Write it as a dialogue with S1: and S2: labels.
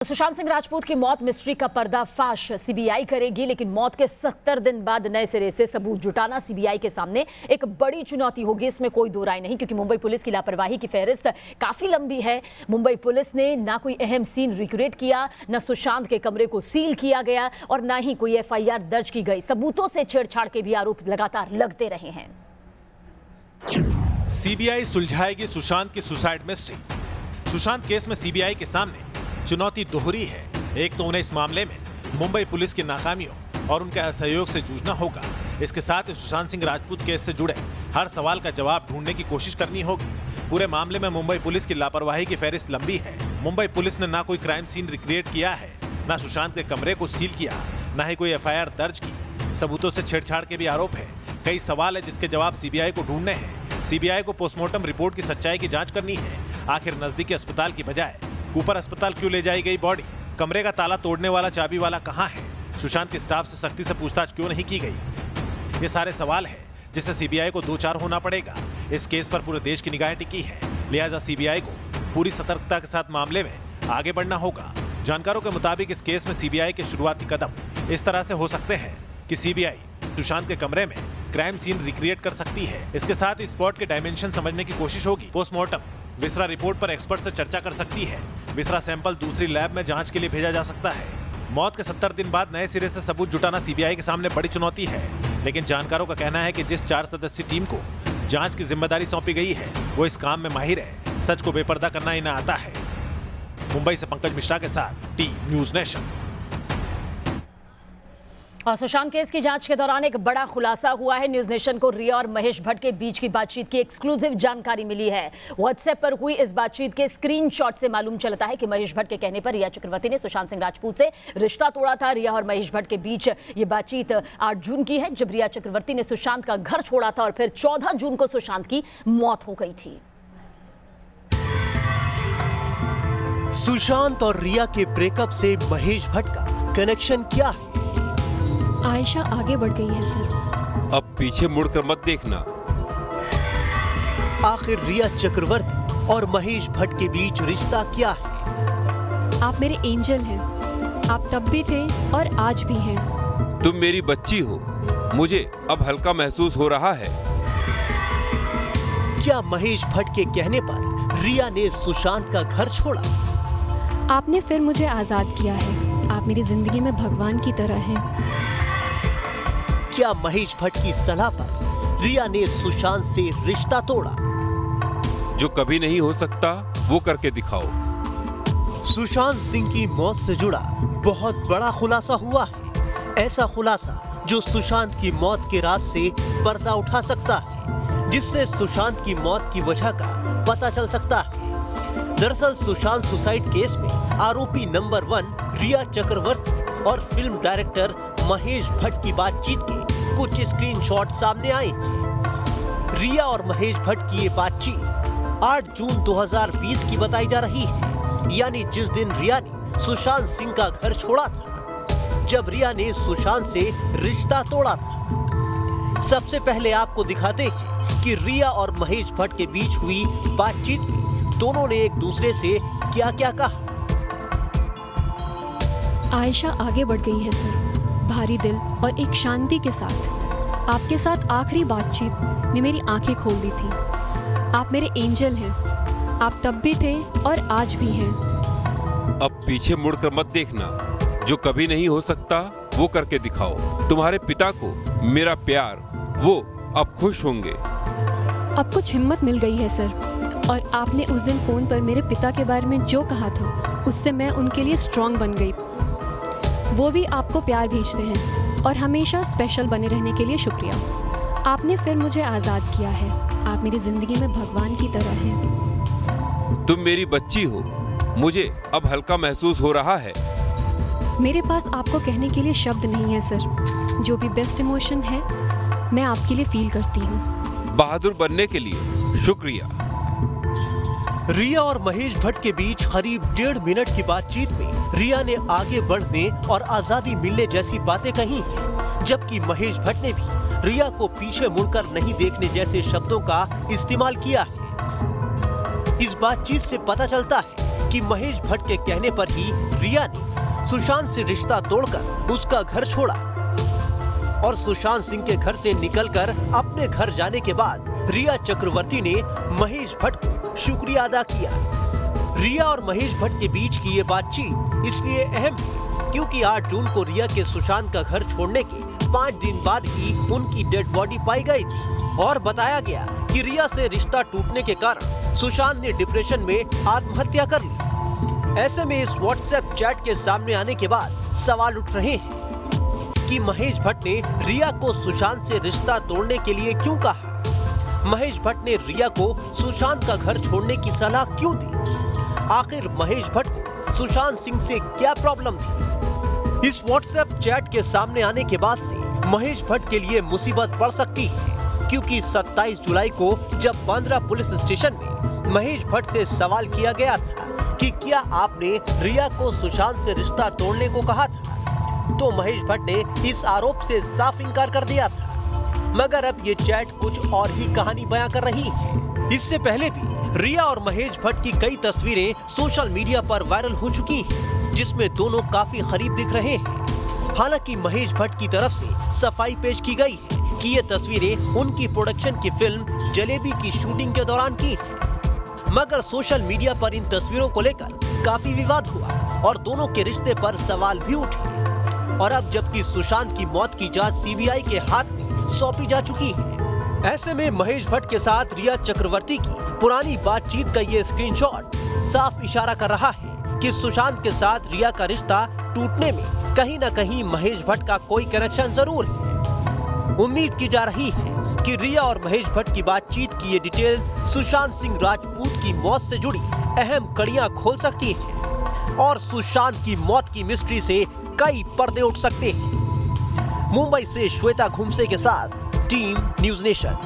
S1: सुशांत सिंह राजपूत की मौत मिस्ट्री का पर्दाफाश सीबीआई करेगी, लेकिन मौत के 70 दिन बाद नए सिरे से सबूत जुटाना सीबीआई के सामने एक बड़ी चुनौती होगी। इसमें कोई दो राय नहीं, क्योंकि मुंबई पुलिस की लापरवाही की फहरिस्त काफी लंबी है। मुंबई पुलिस ने ना कोई अहम सीन रिक्रिएट किया, न सुशांत के कमरे को सील किया गया और ना ही कोई एफआईआर दर्ज की गई। सबूतों से छेड़छाड़ के भी आरोप लगातार लगते रहे हैं।
S2: सीबीआई सुलझाएगी सुशांत की सुसाइड मिस्ट्री। सुशांत केस में सीबीआई के सामने चुनौती दोहरी है। एक तो उन्हें इस मामले में मुंबई पुलिस की नाकामियों और उनके असहयोग से जूझना होगा। इसके साथ ही सुशांत सिंह राजपूत केस से जुड़े हर सवाल का जवाब ढूंढने की कोशिश करनी होगी। पूरे मामले में मुंबई पुलिस की लापरवाही की फहरिस्त लंबी है। मुंबई पुलिस ने ना कोई क्राइम सीन रिक्रिएट किया है, ना सुशांत के कमरे को सील किया, ना ही कोई एफआईआर दर्ज की। सबूतों से छेड़छाड़ के भी आरोप है। कई सवाल है जिसके जवाब सीबीआई को ढूंढने हैं। सीबीआई को पोस्टमार्टम रिपोर्ट की सच्चाई की जांच करनी है। आखिर नजदीकी अस्पताल की बजाय ऊपर अस्पताल क्यों ले जाई गई बॉडी? कमरे का ताला तोड़ने वाला चाबी वाला कहां है? सुशांत के स्टाफ से सख्ती से पूछताछ क्यों नहीं की गई? ये सारे सवाल हैं जिससे सीबीआई को दो चार होना पड़ेगा। इस केस पर पूरे देश की निगाहें टिकी है, लिहाजा सीबीआई को पूरी सतर्कता के साथ मामले में आगे बढ़ना होगा। जानकारों के मुताबिक इस केस में सीबीआई के शुरुआती कदम इस तरह से हो सकते हैं कि सीबीआई सुशांत के कमरे में क्राइम सीन रिक्रिएट कर सकती है। इसके साथ स्पॉट के डायमेंशन समझने की कोशिश होगी। पोस्टमार्टम विसरा रिपोर्ट पर एक्सपर्ट से चर्चा कर सकती है। विसरा सैंपल दूसरी लैब में जांच के लिए भेजा जा सकता है। मौत के 70 दिन बाद नए सिरे से सबूत जुटाना सीबीआई के सामने बड़ी चुनौती है, लेकिन जानकारों का कहना है कि जिस 4 सदस्यीय टीम को जांच की जिम्मेदारी सौंपी गई है वो इस काम में माहिर है। सच को बेपर्दा करना इन्हें आता है। मुंबई से पंकज मिश्रा के साथ टी न्यूज नेशन।
S1: और सुशांत केस की जांच के दौरान एक बड़ा खुलासा हुआ है। न्यूज नेशन को रिया और महेश भट्ट के बीच की बातचीत की एक्सक्लूसिव जानकारी मिली है। व्हाट्सएप पर हुई इस बातचीत के स्क्रीनशॉट से मालूम चलता है कि महेश भट्ट के कहने पर रिया चक्रवर्ती ने सुशांत सिंह राजपूत से रिश्ता तोड़ा था। रिया और महेश भट्ट के बीच ये बातचीत 8 जून की है, जब रिया चक्रवर्ती ने सुशांत का घर छोड़ा था और फिर 14 जून को सुशांत की मौत हो गई थी।
S3: सुशांत और रिया के ब्रेकअप से महेश भट्ट का कनेक्शन क्या है?
S4: आयशा आगे बढ़ गई है सर।
S5: अब पीछे मुड़कर मत देखना।
S3: आखिर रिया चक्रवर्ती और महेश भट्ट के बीच रिश्ता क्या है?
S4: आप मेरे एंजल हैं। आप तब भी थे और आज भी हैं।
S5: तुम मेरी बच्ची हो। मुझे अब हल्का महसूस हो रहा है।
S3: क्या महेश भट्ट के कहने पर रिया ने सुशांत का घर छोड़ा?
S4: आपने फिर मुझे आजाद किया है। आप मेरी जिंदगी में भगवान की तरह हैं।
S3: क्या महेश भट्ट की सलाह पर रिया ने सुशांत से रिश्ता तोड़ा?
S5: जो कभी नहीं हो सकता वो करके दिखाओ।
S3: सुशांत सिंह की मौत से जुड़ा बहुत बड़ा खुलासा हुआ है। ऐसा खुलासा जो सुशांत की मौत के राज से पर्दा उठा सकता है, जिससे सुशांत की मौत की वजह का पता चल सकता है। दरअसल सुशांत सुसाइड केस में आरोपी नंबर 1 रिया चक्रवर्ती और फिल्म डायरेक्टर महेश भट्ट की बातचीत के कुछ स्क्रीनशॉट सामने आए हैं। रिया और महेश भट्ट की ये बातचीत 8 जून 2020 की बताई जा रही है, यानी जिस दिन रिया ने सुशांत सिंह का घर छोड़ा था, जब रिया ने सुशांत से रिश्ता तोड़ा था। सबसे पहले आपको दिखाते हैं कि रिया और महेश भट्ट के बीच हुई बातचीत में दोनों ने एक दूसरे से क्या क्या कहा।
S4: आयशा आगे बढ़ गई है सर, भारी दिल और एक शांति के साथ। आपके साथ आखिरी बातचीत ने मेरी आंखें खोल दी थी। आप मेरे एंजल हैं। आप तब भी थे और आज भी हैं।
S5: अब पीछे मुड़कर मत देखना। जो कभी नहीं हो सकता वो करके दिखाओ। तुम्हारे पिता को मेरा प्यार, वो अब खुश होंगे।
S4: अब कुछ हिम्मत मिल गई है सर, और आपने उस दिन फोन पर मेरे पिता के बारे में जो कहा था, उससे मैं उनके लिए स्ट्रांग बन गई। वो भी आपको प्यार भेजते हैं और हमेशा स्पेशल बने रहने के लिए शुक्रिया। आपने फिर मुझे आज़ाद किया है। आप मेरी जिंदगी में भगवान की तरह हैं।
S5: तुम मेरी बच्ची हो। मुझे अब हल्का महसूस हो रहा है।
S4: मेरे पास आपको कहने के लिए शब्द नहीं है सर। जो भी बेस्ट इमोशन है मैं आपके लिए फील करती हूँ।
S5: बहादुर बनने के लिए शुक्रिया।
S3: रिया और महेश भट्ट के बीच करीब 1.5 मिनट की बातचीत में रिया ने आगे बढ़ने और आजादी मिलने जैसी बातें कही हैं, जबकि महेश भट्ट ने भी रिया को पीछे मुड़कर नहीं देखने जैसे शब्दों का इस्तेमाल किया है। इस बातचीत से पता चलता है कि महेश भट्ट के कहने पर ही रिया ने सुशांत से रिश्ता तोड़कर उसका घर छोड़ा और सुशांत सिंह के घर से निकलकर अपने घर जाने के बाद रिया चक्रवर्ती ने महेश भट्ट को शुक्रिया अदा किया। रिया और महेश भट्ट के बीच की ये बातचीत इसलिए अहम है क्योंकि 8 जून को रिया के सुशांत का घर छोड़ने के 5 दिन बाद ही उनकी डेड बॉडी पाई गई थी और बताया गया कि रिया से रिश्ता टूटने के कारण सुशांत ने डिप्रेशन में आत्महत्या कर ली। ऐसे में इस व्हाट्सएप चैट के सामने आने के बाद सवाल उठ रहे हैं कि महेश भट्ट ने रिया को सुशांत से रिश्ता तोड़ने के लिए क्यों कहा? महेश भट्ट ने रिया को सुशांत का घर छोड़ने की सलाह क्यों दी? आखिर महेश भट्ट को सुशांत सिंह से क्या प्रॉब्लम थी? इस व्हाट्सएप चैट के सामने आने के बाद से महेश भट्ट के लिए मुसीबत बढ़ सकती है क्योंकि 27 जुलाई को जब बांद्रा पुलिस स्टेशन में महेश भट्ट से सवाल किया गया था कि क्या आपने रिया को सुशांत से रिश्ता तोड़ने को कहा था, तो महेश भट्ट ने इस आरोप से साफ इनकार कर दिया था। मगर अब ये चैट कुछ और ही कहानी बयां कर रही है। इससे पहले भी रिया और महेश भट्ट की कई तस्वीरें सोशल मीडिया पर वायरल हो चुकी हैं, जिसमें दोनों काफी करीब दिख रहे हैं। हालांकि महेश भट्ट की तरफ से सफाई पेश की गई है कि ये तस्वीरें उनकी प्रोडक्शन की फिल्म जलेबी की शूटिंग के दौरान की हैं। मगर सोशल मीडिया पर इन तस्वीरों को लेकर काफी विवाद हुआ और दोनों के रिश्ते पर सवाल भी उठे। और अब जबकि सुशांत की मौत की जांच सीबीआई के हाथ में सौंपी जा चुकी है, ऐसे में महेश भट्ट के साथ रिया चक्रवर्ती की पुरानी बातचीत का ये स्क्रीनशॉट साफ इशारा कर रहा है कि सुशांत के साथ रिया का रिश्ता टूटने में कहीं न कहीं महेश भट्ट का कोई कनेक्शन जरूर है। उम्मीद की जा रही है कि रिया और महेश भट्ट की बातचीत की ये डिटेल सुशांत सिंह राजपूत की मौत से जुड़ी अहम कड़ियां खोल सकती है और सुशांत की मौत की मिस्ट्री से कई पर्दे उठ सकते हैं। मुंबई से श्वेता घुमसे के साथ टीम न्यूज़ नेशन।